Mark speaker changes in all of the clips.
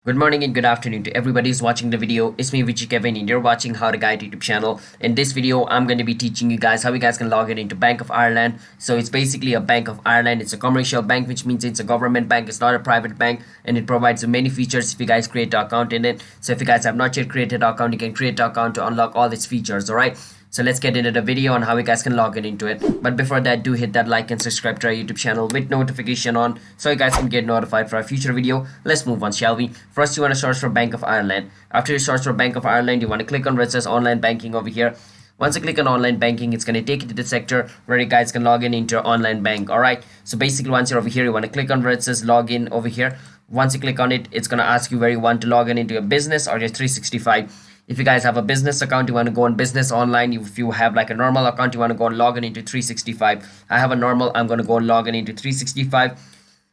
Speaker 1: Good morning and good afternoon to everybody who's watching the video. It's me, Vichy Kevin, and you're watching How to Guide YouTube channel. In this video, I'm going to be teaching you guys how you guys can log in into Bank of Ireland. So it's basically a Bank of Ireland. It's a commercial bank, which means it's a government bank. It's not a private bank, and it provides many features if you guys create an account in it. So if you guys have not yet created an account, you can create an account to unlock all its features. All right. So let's get into the video on how you guys can log in into it. But before that, do hit that like and subscribe to our YouTube channel with notification on so you guys can get notified for our future video. Let's move on, shall we? First, you want to search for Bank of Ireland. After you search for Bank of Ireland, you want to click on where it says online banking over here. Once you click on online banking, it's going to take you to the sector where you guys can log in into your online bank. All right. So basically, once you're over here, you want to click on where it says login over here. Once you click on it, it's going to ask you where you want to log in into your business or your 365. If you guys have a business account, you want to go on business online. If you have like a normal account, you want to go and log in into 365. I have a normal, I'm going to go and log in into 365.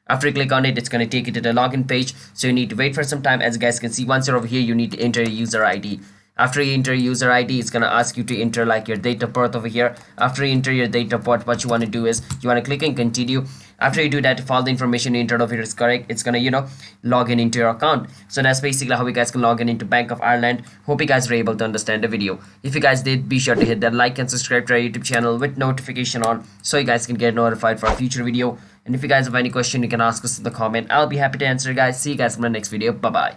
Speaker 1: After you click on it, it's going to take you to the login page. So you need to wait for some time. As you guys can see, once you're over here, you need to enter your user ID. After you enter user ID, it's going to ask you to enter like your date of birth over here. After you enter your date of birth, what you want to do is you want to click and continue. After you do that, if all the information you entered over here is correct, it's going to, log in into your account. So that's basically how you guys can log in into Bank of Ireland. Hope you guys were able to understand the video. If you guys did, be sure to hit that like and subscribe to our YouTube channel with notification on so you guys can get notified for a future video. And if you guys have any question, you can ask us in the comment. I'll be happy to answer, guys. See you guys in the next video. Bye-bye.